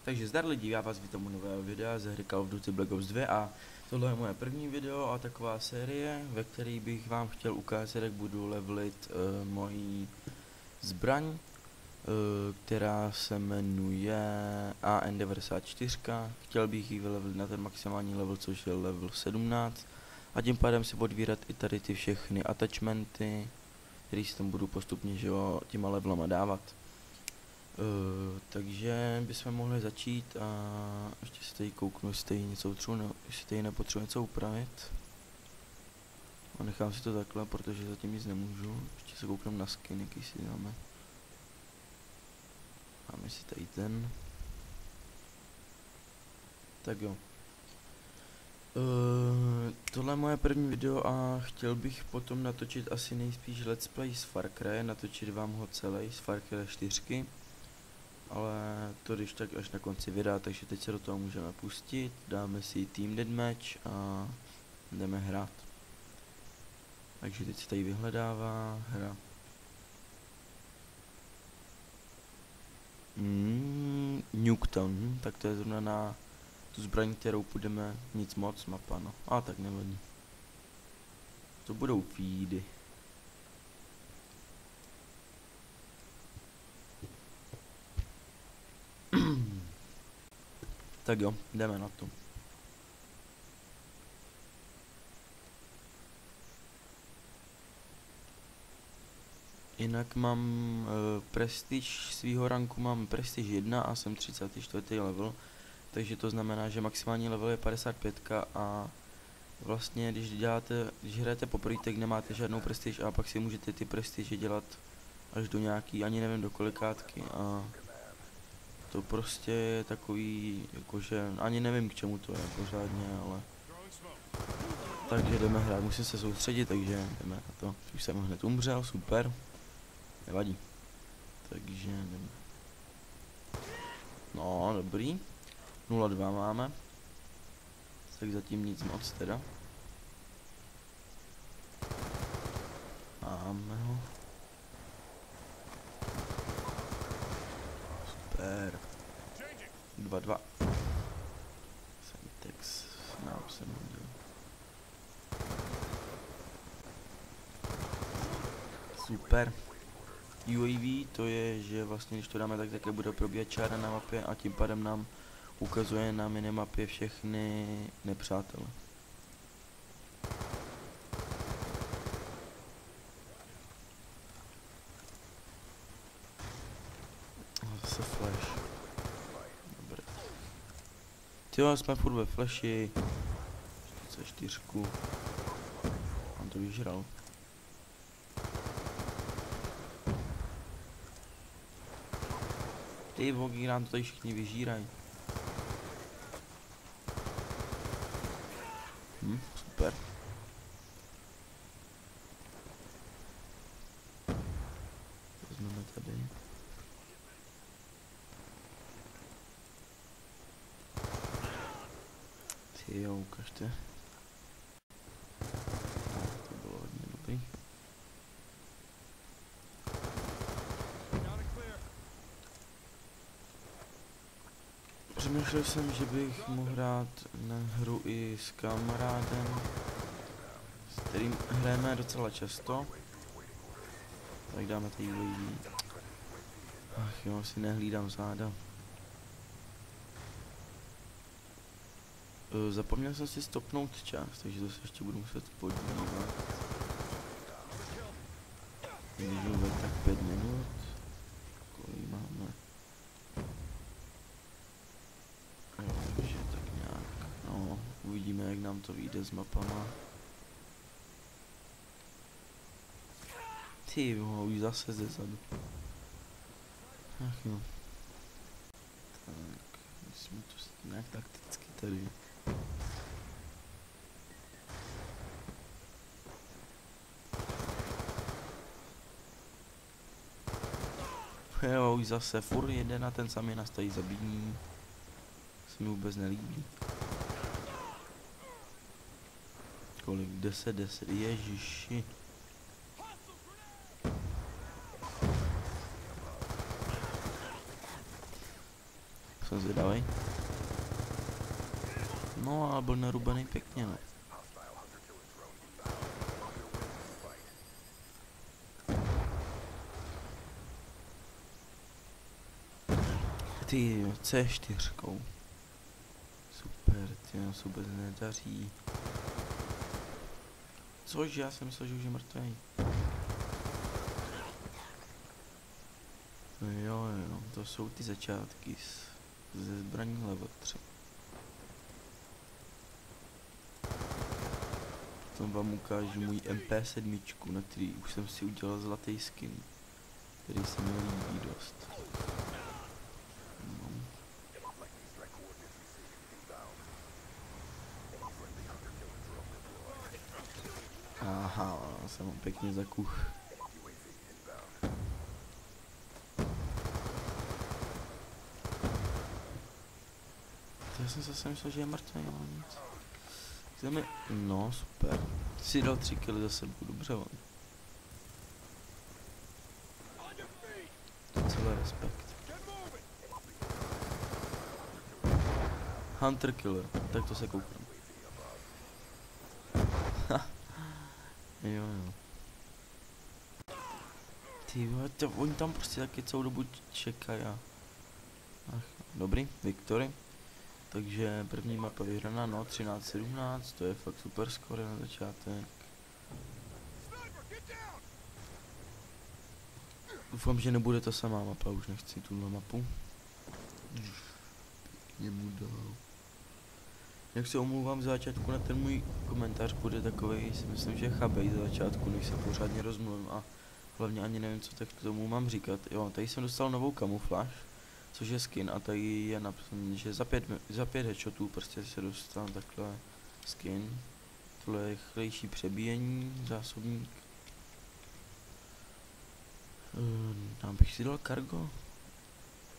Takže zdar lidi, já vás vítám u nového videa ze hry Call of Duty Black Ops 2 a tohle je moje první video a taková série, ve které bych vám chtěl ukázat, jak budu levelit moji zbraň, která se jmenuje AN94. Chtěl bych ji vylevelit na ten maximální level, což je level 17, a tím pádem si odvírat i tady ty všechny attachmenty, které si tam budu postupně, že jo, těma levelama dávat. Takže bychom mohli začít a ještě se tady kouknu, jestli tady něco jestli tady nepotřebuji něco upravit. A nechám si to takhle, protože zatím nic nemůžu. Ještě se kouknem na skin, jaký si dáme. Máme si tady ten. Tak jo. Tohle je moje první video a chtěl bych potom natočit asi nejspíš let's play z Far Cry, natočit vám ho celý z Far Cry 4. Ale to když tak až na konci videa, takže teď se do toho můžeme pustit, dáme si Team Deathmatch a jdeme hrát. Takže teď se tady vyhledává hra. Nuketown, tak to je zrovna na tu zbraň, kterou půjdeme, nic moc, mapa, no. A tak nevadí. To budou feedy. Tak jo, jdeme na to. Jinak mám prestiž svýho ranku, mám prestiž 1 a jsem 34. level, takže to znamená, že maximální level je 55 a vlastně když hrajete poprvé, tak nemáte žádnou prestiž a pak si můžete ty prestiže dělat až do nějaký, ani nevím do kolikátky, a to prostě je takový, jakože ani nevím k čemu to je pořádně, ale takže jdeme hrát, musím se soustředit, takže jdeme na to. Už jsem hned umřel, super, nevadí, takže jdeme. No, dobrý, 0-2 máme, tak zatím nic moc teda. Máme ho. Super. 2-2. Semtex nám se hodil. Super. UAV to je, že vlastně když to dáme, tak také bude probíhat čára na mapě a tím pádem nám ukazuje na minimapě všechny nepřátele. Zase flash. Dobré. Tyjo, jsme furt ve flashi. 44. On to vyžral. Ty vogy, nám to tady všichni vyžírají. Super. Vezmeme tady. Ty jo, ukažte. To bylo hodně dobrý. Přemýšlel jsem, že bych mohl hrát na hru i s kamarádem, s kterým hrajeme docela často. Tak dáme tady UAV. Ach jo, si nehlídám záda. Zapomněl jsem si stopnout čas, takže to se ještě budu muset podívat. Můžu tak 5 minut. Kolik máme? Jo, takže tak nějak, no, uvidíme, jak nám to vyjde s mapama. Ty jo, už zase ze zadu. Ach jo. Tak, musíme to nějak takticky tady. Jo, už zase furt jede na ten samý nastaví zabíjení. Se mi vůbec nelíbí. Kolik? 10, ježiši. jsem zvědavej. No, ale byl narubaný pěkně, no. Ty jo, C4. Super, ty se vůbec nedaří. Což já jsem myslel, že už je mrtvý. No jo, to jsou ty začátky ze zbraní level 3. Potom vám ukážu můj MP7, na který už jsem si udělal zlatý skin, který se mi líbí dost. No. Aha, jsem ho pěkně zakuch. Já jsem zase myslel, že je mrtvý, ale nic. Chceme... No, super. Si dal 3 killy za sebou, dobře on. Celý respekt. Hunter killer, tak to se koukám. Jo. Ty vole, oni tam prostě taky celou dobu čekají a... Ach, dobrý, Victory. Takže první mapa vyhraná, no 13-17, to je fakt super skoro na začátek. Doufám, že nebude to samá mapa, už nechci tuhle mapu. Němu dal. Jak se omlouvám za začátku na ten můj komentář, bude takovej, si myslím, že chabej za začátku, než se pořádně rozmluvím a hlavně ani nevím, co tak k tomu mám říkat. Jo, tady jsem dostal novou kamufláž, což je skin a tady je napsané, že za 5 headshotů prostě se dostal takhle skin. Tohle je rychlejší přebíjení, zásobník. Tam bych si dal cargo.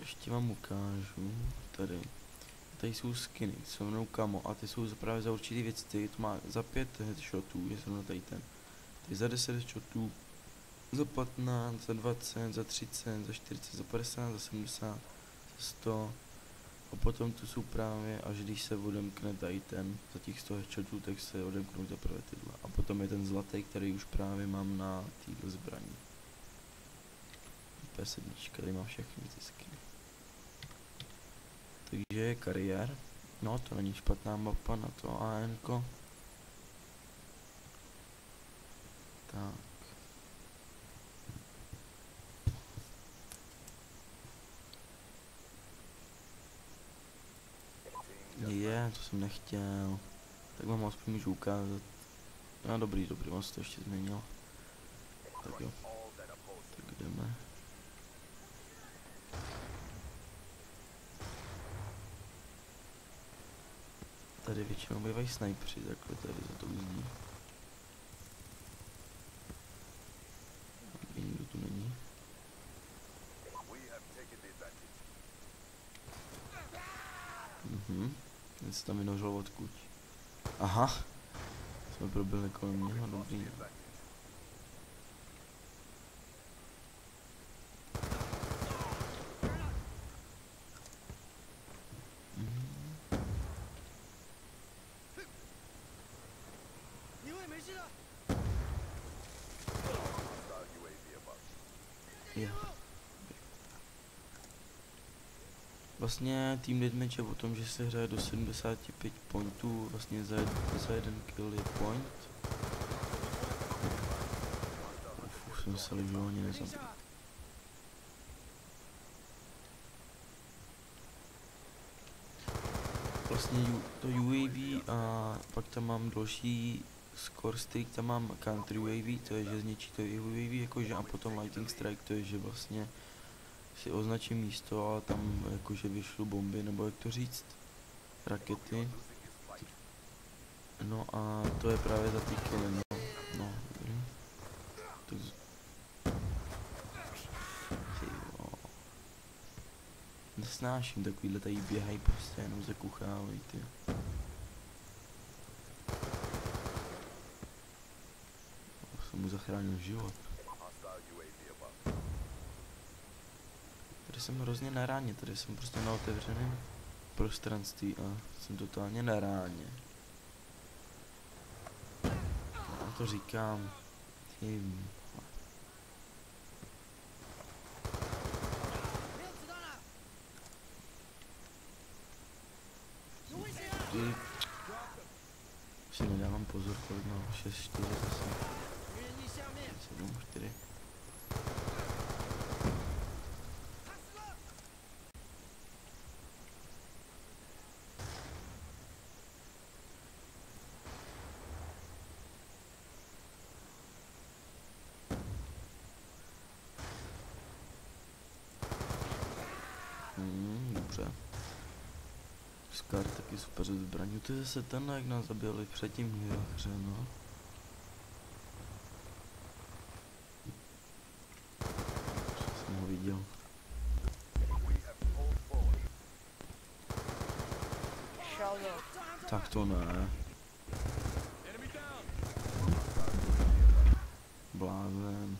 Ještě vám ukážu, tady. Tady jsou skiny, jsou mnou kamo a ty jsou právě za určitý věci, tady to má za 5 headshotů, je zrovna tady ten. Tady za 10 headshotů, za 15, za 20, za 30, za 40, za 50, za 70, za 100. A potom tu jsou právě, až když se odemkne tady ten, za těch 100 headshotů, tak se odemknou teprve tyhle. A potom je ten zlatý, který už právě mám na této zbraní. P7, tady má všechny ty skiny. Takže je kariér. No to není špatná mapa na to AN-ko. Tak. To jsem nechtěl. Tak vám aspoň můžu ukázat. No dobrý, on se to ještě změnil. Tak jo. Tak jdeme. Tady většinou bývají snajpři, takhle tady za to uzdí. Nikdo tu není. Ten se tam vynořil odkud. Aha. Jsme probili kolem mě, dobrý. Vlastně Team Deathmatch je o tom, že se hraje do 75 pointů, vlastně za jeden kill je point. Už jsem se že ani nezabil. Vlastně to UAV a pak tam mám další score stick, tam mám counter UAV, to je, že zničí to UAV jakože, a potom lightning strike, to je, že vlastně si označím místo a tam jakože vyšlu bomby, nebo jak to říct, rakety. No a to je právě za ty killy, no, dobrý. Tak nesnáším takovýhle, tady běhají prostě, jenom zakuchávají, ty. Jsem mu zachránil život. Tady jsem hrozně na ráně, tady jsem prostě na otevřeném prostranství a jsem totálně na ráně. Já to říkám. Tím. Ty. Si nedávám pozor, kolik mám 6, 4, 7, 4. Dobře. Scar taky super zbraň. To je zase ten, jak nás zabili předtím v hře, no. Co jsem ho viděl. Tak to ne. Blázen.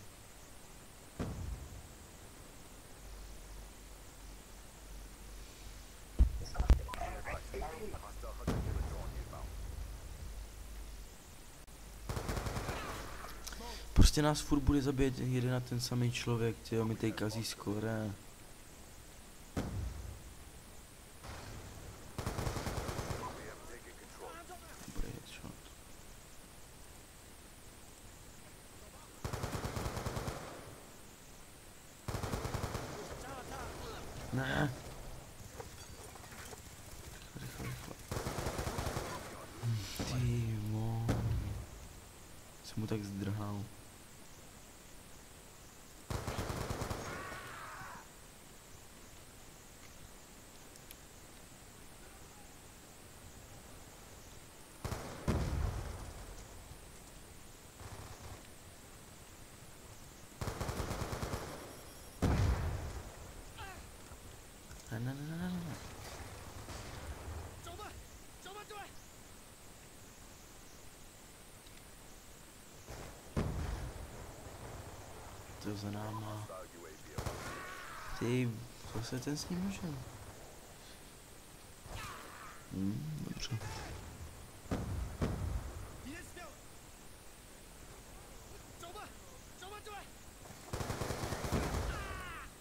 Prostě nás furt bude zabíjet jeden a ten samý člověk, tyjo, mi tady kazí skore. Dobrý headshot. Ne. Rychle, rychle. Ty vole. Jsem mu tak zdrhal. Ne. To za náma. Ty, zase ten s ním můžem. Dobře.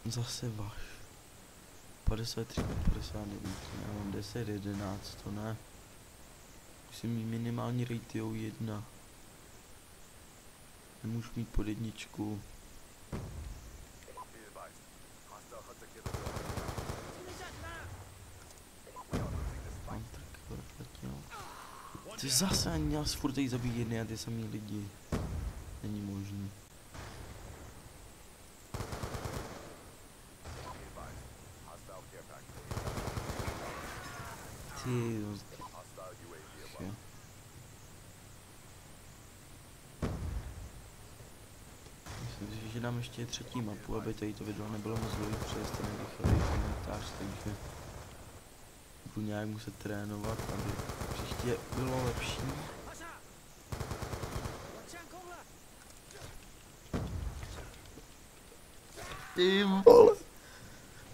Zase váš. 53 na 59, já mám 10, 11, to ne. Musím mít minimální ratio 1. Nemůžu mít pod jedničku. Ty zase ani nás furt tady zabíjí jedny a ty samý lidi. Není možný. Ty, myslím si, že dám ještě třetí mapu, aby tady to video nebylo moc dlouhý, přes ten rychlý komentář, takže budu nějak muset trénovat, aby příště bylo lepší. Ty vole.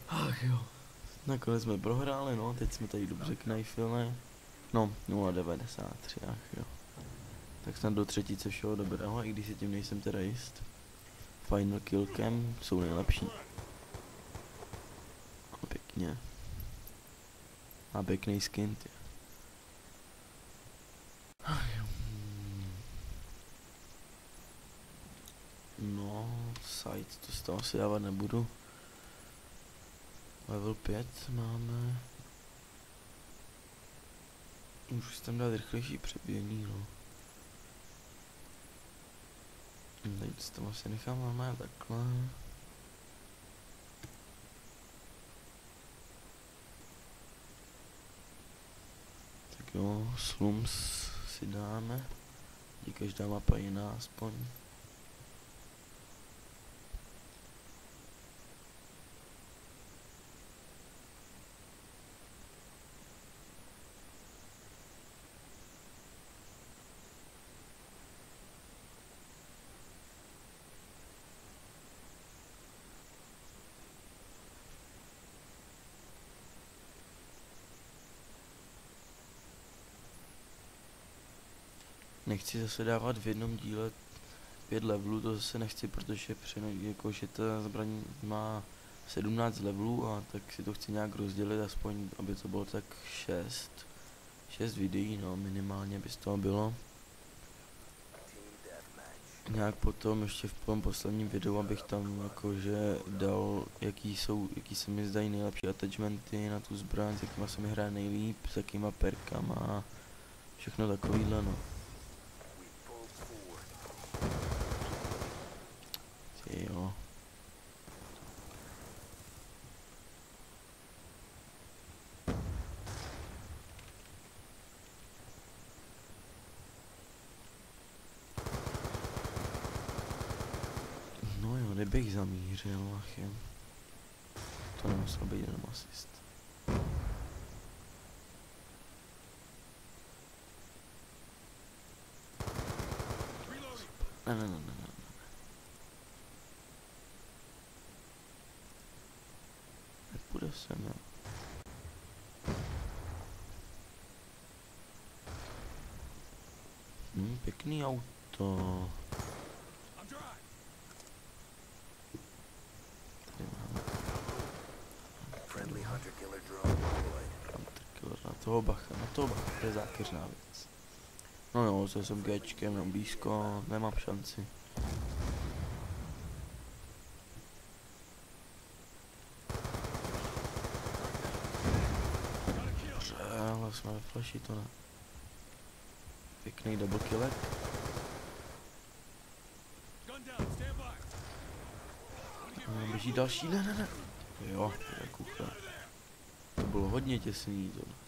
Ach jo. Nakonec jsme prohráli, no, teď jsme tady dobře knajfili. No, 0,93, ach jo. Tak snad do třetice všeho dobrého, i když si tím nejsem teda jist. Final kill cam jsou nejlepší. A pěkně. A pěkný skin, tě. No, site, to z toho asi dávat nebudu. Level 5 máme. Můžu si tam dát rychlejší přebíjení, no. Teď si tam asi nechám normálně takhle. Tak jo, slums si dáme. Je každá mapa jiná aspoň. Nechci zase dávat v jednom díle 5 levelů, to zase nechci, protože jakože ta zbraň má 17 levelů a tak si to chci nějak rozdělit, aspoň aby to bylo tak 6 videí, no minimálně by z toho bylo. Nějak potom ještě v tom posledním videu, abych tam jakože dal, jaký se mi zdají nejlepší attachmenty na tu zbraň, s jakýma se mi hraje nejlíp, s jakýma perkama a všechno takovýhle, no. Jo. No jo, kdybych zamířil, ach jo. To nemusel být jenom asist. Ne. Nepůjde sem, jo. Pěkný auto. Tady máme. Hunter killer, na toho bacha, to je zákeřná věc. No jo, se jsem Gčkem, mám blízko, nemám šanci. Dobře, ale jsme ve flashi, to ne. Pěkný double killek. Běží další, ne. Jo, to je kucha. To bylo hodně těsný, to.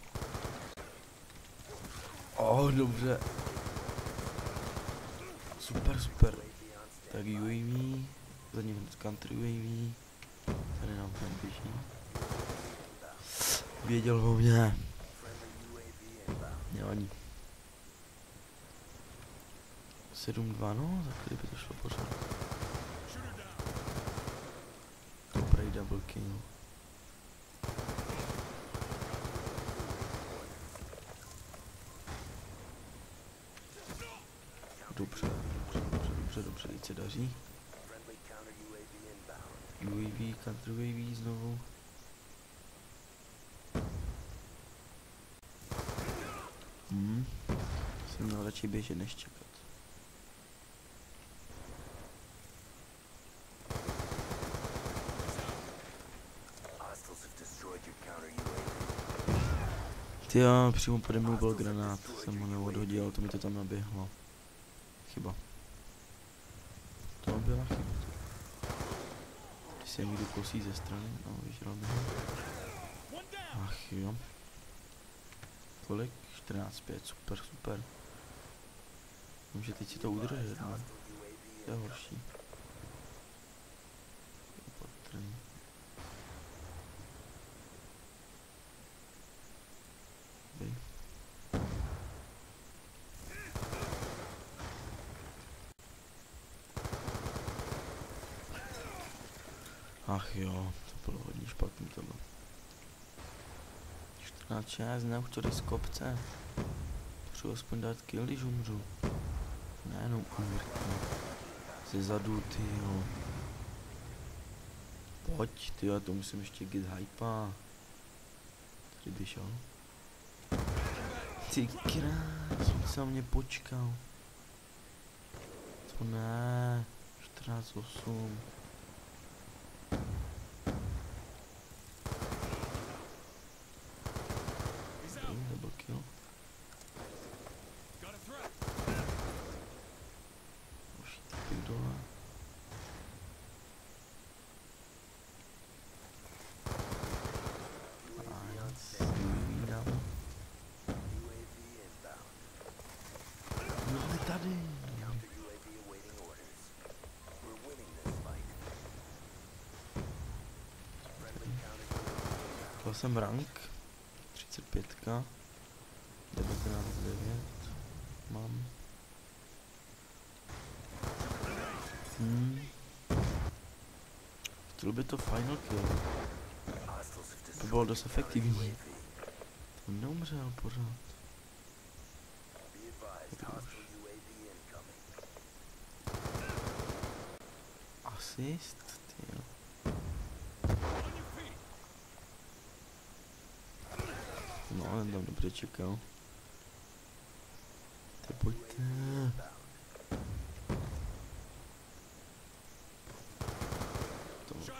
Dobře. Super. Tak UAV, za ním country UAV. Tady nám tam běží. Věděl o mě. Nevadí. 7-2, no, za chvíli by to šlo pořád. Dobrý double kill. Dobře, teď se daří. UAV, counter UAV znovu. Jsem měl radši běžet než čekat. Tyjo, přímo pode mnou byl granát, jsem ho neodhodil, to mi to tam naběhlo. Chyba. To byla chyba. Když se někdo kosí ze strany, no vyžral mi ho. Ach jo. Kolik? 14-5, super. Může teď si to udržet, no. To je horší. Opatrný. Ach jo, to bylo hodně špatný tohle. 14-6, ne, už to jde z kopce. Potřebuji aspoň dát kill, když umřu. Nejenom umrtí. Ze zadu, tyjo. Pojď, tyjo, to musím ještě get hypa. Tady by šel. Ty krás, on se na mě počkal. To ne, 14-8. Double kill. Už typik dole. Tady. Dal jsem rank 35, 19-9 mám. Chtěl by to final kill. To bylo dost efektivní. To neumřel pořád. asist, tyjo. No, ten tam dobře čekal. Tak pojďte.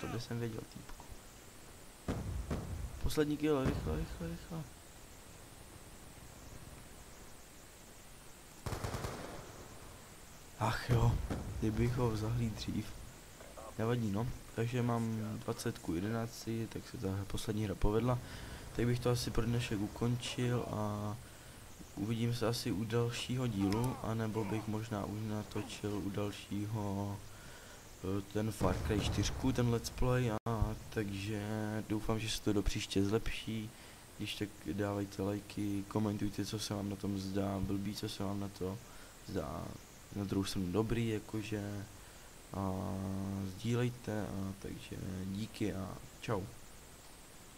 To by jsem věděl, týpku. Poslední kill, rychle. Ach jo, kdybych ho zahlí dřív. Nevadí, no. Takže mám 20:11, tak se ta poslední hra povedla. Tak bych to asi pro dnešek ukončil a uvidím se asi u dalšího dílu, anebo bych možná už natočil u dalšího ten Far Cry 4, ten let's play, a takže doufám, že se to do příště zlepší. Když tak dávejte lajky, komentujte, co se vám na tom zdá, blbý, co se vám na to zdá, na druhou stranu dobrý, jakože, a sdílejte, a takže díky a čau.